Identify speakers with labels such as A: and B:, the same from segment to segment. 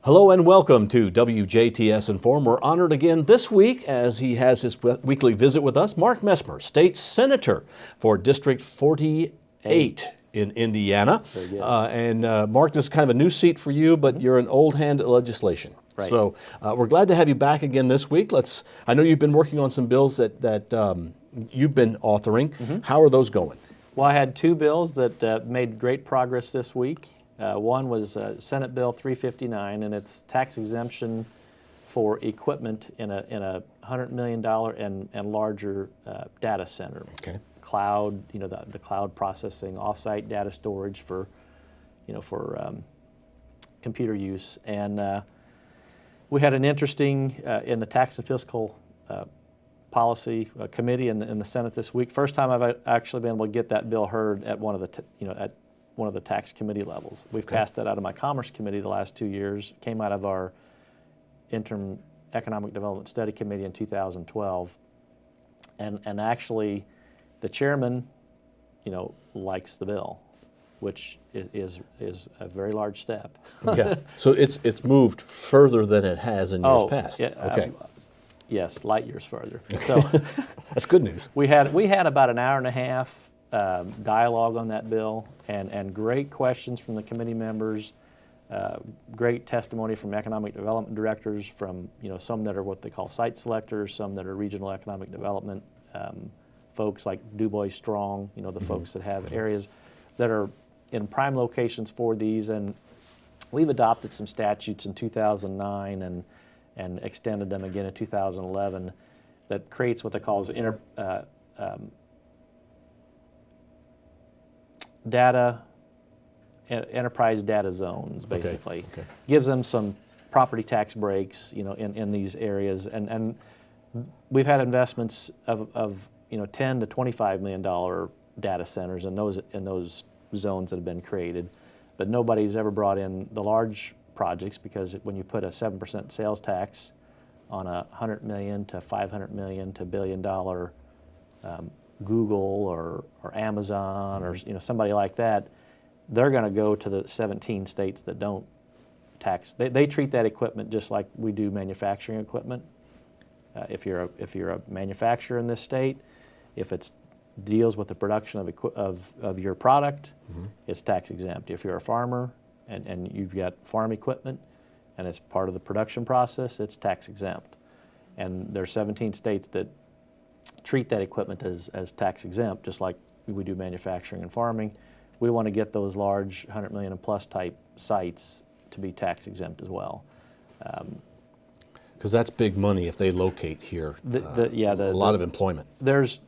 A: Hello and welcome to WJTS in.form. We're honored again this week as he has his weekly visit with us, Mark Messmer, State Senator for District 48 in Indiana.
B: Very good.
A: Mark, this is kind of a new seat for you, but you're an old hand at legislation.
B: Right.
A: So we're glad to have you back again this week. I know you've been working on some bills that you've been authoring. How are those going?
B: Well, I had two bills that made great progress this week. One was Senate Bill 359, and it's tax exemption for equipment in a $100 million and larger data center.
A: Okay.
B: Cloud, the cloud processing, offsite data storage for computer use. And we had an interesting in the Tax and Fiscal Policy Committee in the Senate this week. First time I've actually been able to get that bill heard at one of the tax committee levels. We've passed that out of my Commerce Committee the last 2 years. Came out of our interim Economic Development Study Committee in 2012, and actually, the chairman, likes the bill, which is a very large step.
A: Yeah. So it's moved further than it has in years past.
B: Yeah,
A: okay.
B: Yes, light years further. So
A: that's good news.
B: We had about an hour and a half dialogue on that bill, and great questions from the committee members, great testimony from economic development directors, from some that are what they call site selectors, some that are regional economic development folks like Du Bois Strong, the folks that have areas that are in prime locations for these. And we've adopted some statutes in 2009 and extended them again in 2011 that creates what they call enterprise data zones, basically.
A: Okay.
B: Gives them some property tax breaks, in these areas, and we've had investments of $10 to $25 million data centers in those zones that have been created, but nobody's ever brought in the large projects, because when you put a 7% sales tax on a $100 million to $500 million to $1 billion Google or Amazon or somebody like that, they're going to go to the 17 states that don't tax. They treat that equipment just like we do manufacturing equipment. If you're a manufacturer in this state, if it deals with the production of your product, it's tax exempt. If you're a farmer and you've got farm equipment and it's part of the production process, it's tax exempt. And there are 17 states that treat that equipment as tax exempt, just like we do manufacturing and farming. We want to get those large 100 million and plus type sites to be tax exempt as well.
A: Because that's big money if they locate here. A lot of employment.
B: There's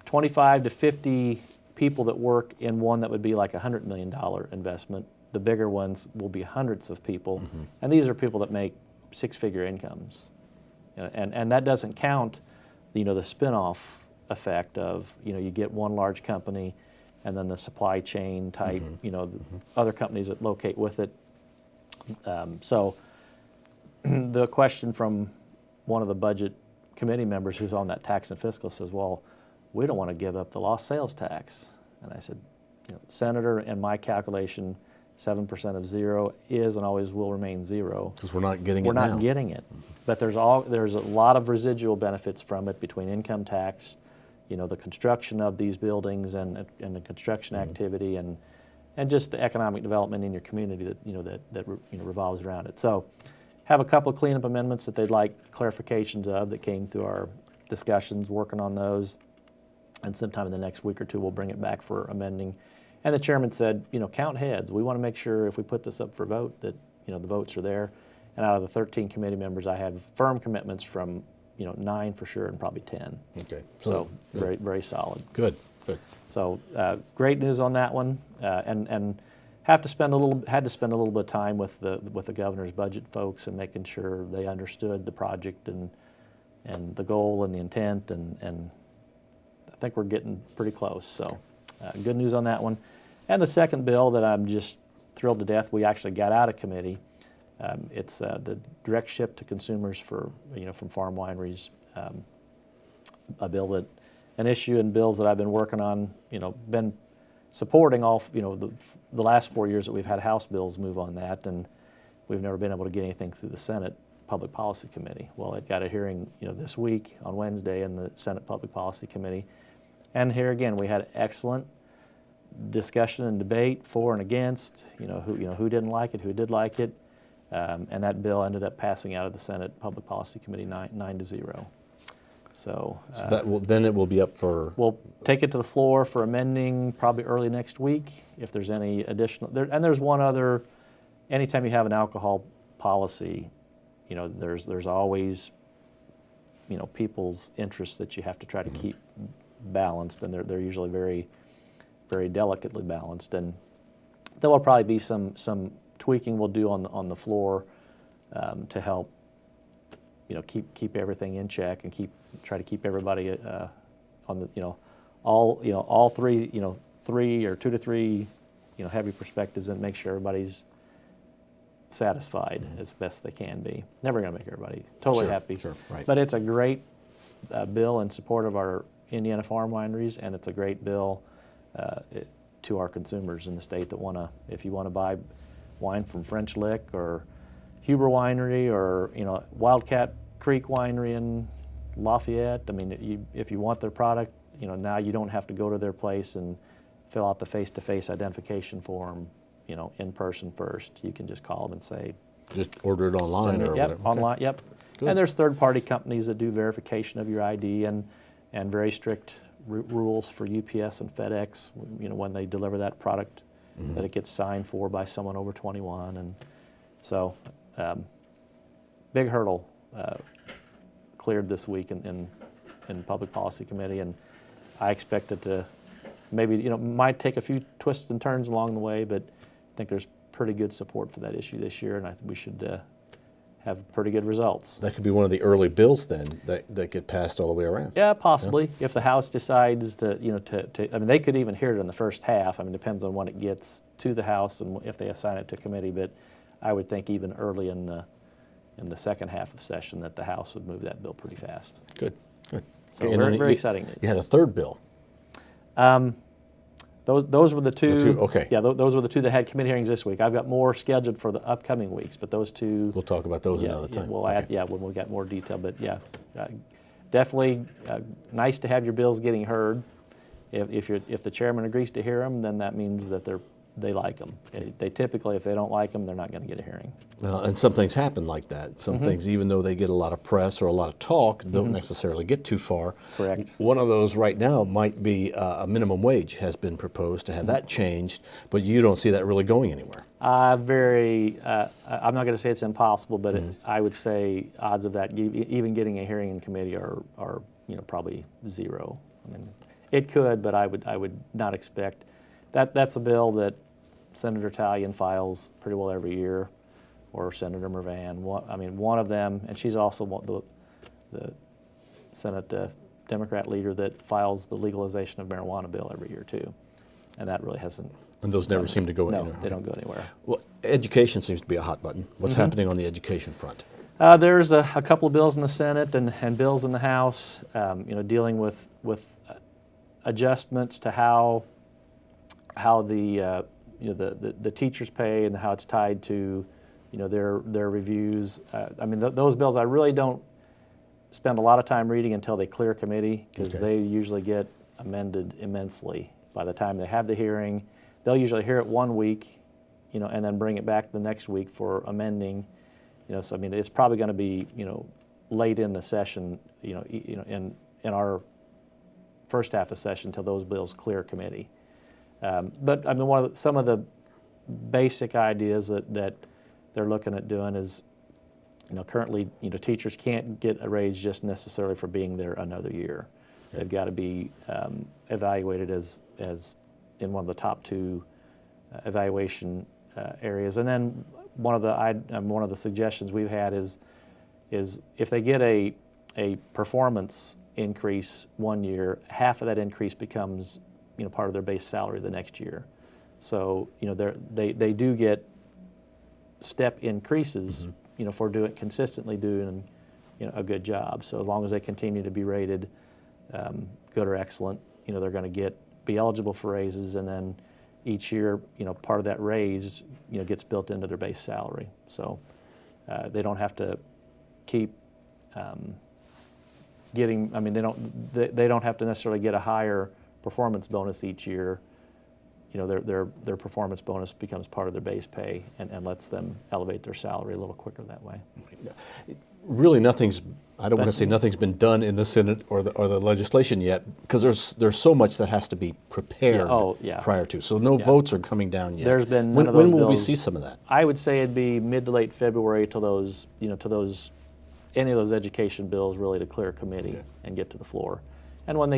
B: 25 to 50 people that work in one that would be like a $100 million investment. The bigger ones will be hundreds of people, and these are people that make six-figure incomes, and that doesn't count the spin-off effect of, you get one large company and then the supply chain type, other companies that locate with it. So the question from one of the budget committee members who's on that tax and fiscal says, well, we don't want to give up the lost sales tax. And I said, Senator, in my calculation, 7% of zero is and always will remain zero.
A: Because we're not getting
B: it now. We're not getting it. But there's a lot of residual benefits from it between income tax, the construction of these buildings and the construction activity and just the economic development in your community that revolves around it. So have a couple of cleanup amendments that they'd like clarifications of that came through our discussions, working on those. And sometime in the next week or two, we'll bring it back for amending. And the chairman said, count heads. We want to make sure if we put this up for vote that, the votes are there. And out of the 13 committee members, I have firm commitments from, 9 for sure and probably 10.
A: Okay.
B: So very, very solid.
A: Good.
B: So great news on that one. And had to spend a little bit of time with the governor's budget folks and making sure they understood the project and the goal and the intent, and I think we're getting pretty close. So good news on that one. And the second bill that I'm just thrilled to death we actually got out of committee. It's the direct ship to consumers for from farm wineries. A bill that an issue and bills that I've been working on. Been supporting all the last 4 years that we've had House bills move on that, and we've never been able to get anything through the Senate Public Policy Committee. Well, it got a hearing, this week on Wednesday in the Senate Public Policy Committee. And here again, we had excellent discussion and debate for and against, who didn't like it, who did like it. And that bill ended up passing out of the Senate Public Policy Committee 9-0. So
A: then it will be up for...
B: We'll take it to the floor for amending probably early next week if there's any additional... and there's one other, anytime you have an alcohol policy, there's always, people's interests that you have to try to keep balanced, and they're usually very, very delicately balanced. And there will probably be some tweaking we'll do on the floor to help, keep everything in check and try to keep everybody on the, all three, 3 or 2 to 3, heavy perspectives, and make sure everybody's satisfied as best they can be. Never going to make everybody totally happy,
A: right.
B: But it's a great bill in support of our Indiana farm wineries, and it's a great bill to our consumers in the state that if you want to buy wine from French Lick or Huber Winery or Wildcat Creek Winery in Lafayette. I mean, if you want their product, now you don't have to go to their place and fill out the face-to-face identification form, in person first. You can just call them and say,
A: just order it online or whatever.
B: Online, yep. Good. And there's third-party companies that do verification of your ID and very strict rules for UPS and FedEx. When they deliver that product, that it gets signed for by someone over 21, and so big hurdle cleared this week in Public Policy Committee, and I expect it to maybe might take a few twists and turns along the way, but I think there's pretty good support for that issue this year, and I think we should have pretty good results.
A: That could be one of the early bills then that get passed all the way around.
B: Yeah, possibly. Yeah. If the House decides to, I mean, they could even hear it in the first half. I mean, it depends on when it gets to the House and if they assign it to committee. But I would think even early in the second half of session that the House would move that bill pretty fast.
A: Good.
B: So very exciting.
A: You had a third bill.
B: Those were the two.
A: Okay.
B: Yeah, those were the two that had committee hearings this week. I've got more scheduled for the upcoming weeks, but those two.
A: We'll talk about those another time.
B: We'll add, when we get more detail. But definitely nice to have your bills getting heard. If the chairman agrees to hear them, then that means that they like them. They typically, if they don't like them, they're not going to get a hearing.
A: Well, and some things happen like that. Some things, even though they get a lot of press or a lot of talk, don't necessarily get too far.
B: Correct.
A: One of those right now might be a minimum wage has been proposed to have that changed, but you don't see that really going anywhere.
B: I'm not going to say it's impossible, but I would say odds of that even getting a hearing in committee are probably zero. I mean, it could, but I would not expect. That's a bill that Senator Talion files pretty well every year, or Senator Mervan. One of them, and she's also the Senate Democrat leader that files the legalization of marijuana bill every year too, and that really hasn't. And
A: those never seem to go anywhere.
B: No, they don't go anywhere.
A: Well, education seems to be a hot button. What's happening on the education front?
B: There's a couple of bills in the Senate and bills in the House, dealing with adjustments to how the teachers' pay and how it's tied to their reviews. Those bills I really don't spend a lot of time reading until they clear committee, because they usually get amended immensely by the time they have the hearing. They'll usually hear it 1 week, and then bring it back the next week for amending. So it's probably going to be late in the session, in our first half of session until those bills clear committee. But some of the basic ideas that they're looking at doing is, currently, teachers can't get a raise just necessarily for being there another year. They've got to be evaluated as in one of the top 2 evaluation areas. And then one of the suggestions we've had is if they get a performance increase 1 year, half of that increase becomes part of their base salary the next year. So they do get step increases for consistently doing a good job. So as long as they continue to be rated good or excellent, they're going to be eligible for raises, and then each year part of that raise gets built into their base salary. So They don't have to keep getting. I mean, they don't have to necessarily get a higher performance bonus each year. You know, their performance bonus becomes part of their base pay and lets them elevate their salary a little quicker that way.
A: Really, I don't want to say nothing's been done in the Senate or the legislation yet, because there's so much that has to be prepared prior to. So no votes are coming down yet.
B: There's been none of those
A: when will
B: bills.
A: we see some of that?
B: I would say it'd be mid to late February to any of those education bills really to clear committee and get to the floor. And when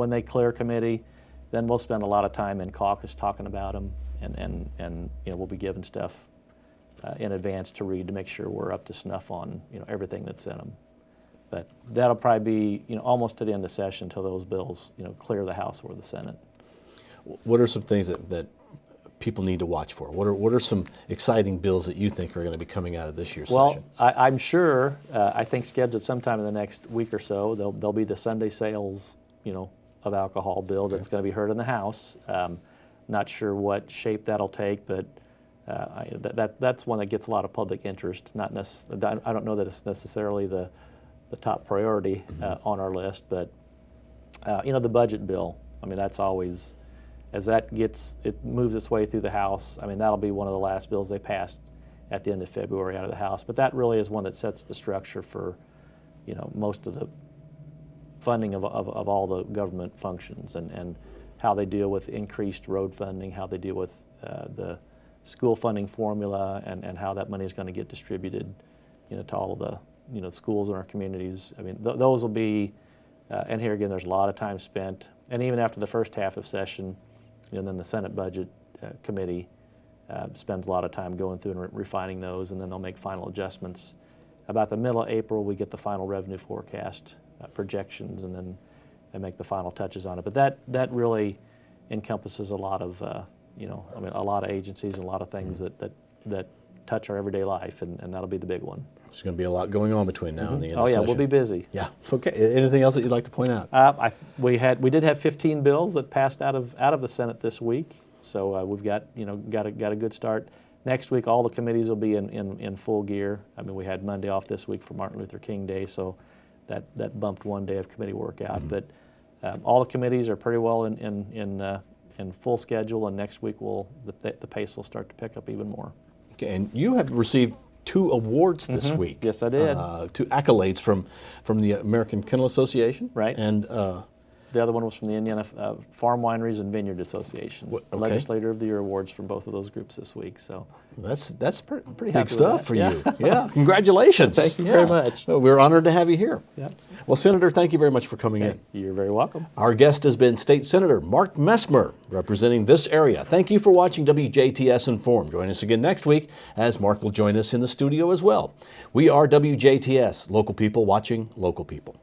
B: they clear committee, then we'll spend a lot of time in caucus talking about them, and you know, we'll be given stuff in advance to read to make sure we're up to snuff on, you know, everything that's in them. But that'll probably be, you know, almost to the end of session until those bills, you know, clear the House or the Senate.
A: What are some things that people need to watch for? What are some exciting bills that you think are going to be coming out of this year's session?
B: Well, I'm sure, I think scheduled sometime in the next week or so, there'll be the Sunday sales, you know, of alcohol bill that's going to be heard in the House. Not sure what shape that'll take, but that's one that gets a lot of public interest. I don't know that it's necessarily the top priority on our list, but you know, the budget bill. I mean, that's always, as it moves its way through the House. I mean, that'll be one of the last bills they passed at the end of February out of the House. But that really is one that sets the structure for, you know, most of the funding of all the government functions, and how they deal with increased road funding, how they deal with the school funding formula, and how that money is going to get distributed, you know, to all of the, you know, schools in our communities. I mean, those will be, and here again, there's a lot of time spent, and even after the first half of session, you know, then the Senate Budget Committee spends a lot of time going through and refining those, and then they'll make final adjustments. About the middle of April, we get the final revenue forecast projections, and then they make the final touches on it. But that really encompasses a lot of, you know, I mean, a lot of agencies and a lot of things that touch our everyday life, and that'll be the big one.
A: There's going to be a lot going on between now and the end of session.
B: Oh yeah, we'll be busy.
A: Yeah. Okay. Anything else that you'd like to point out?
B: We did have 15 bills that passed out of the Senate this week, so we've got a good start. Next week, all the committees will be in full gear. I mean, we had Monday off this week for Martin Luther King Day, so that bumped one day of committee work out. But all the committees are pretty well in full schedule, and next week the pace will start to pick up even more.
A: Okay, and you have received 2 awards this week.
B: Yes, I did.
A: 2 accolades from the American Kennel Association.
B: Right.
A: And
B: the other one was from the Indiana Farm Wineries and Vineyard Association.
A: Okay.
B: Legislator of the Year awards from both of those groups this week. So
A: that's pretty
B: happy
A: big stuff
B: with
A: for
B: that.
A: you. Yeah, congratulations.
B: Thank you very much.
A: Well, we're honored to have you here.
B: Yeah.
A: Well, Senator, thank you very much for coming in.
B: You're very welcome.
A: Our guest has been State Senator Mark Messmer, representing this area. Thank you for watching WJTS in.form. Join us again next week, as Mark will join us in the studio as well. We are WJTS, local people watching local people.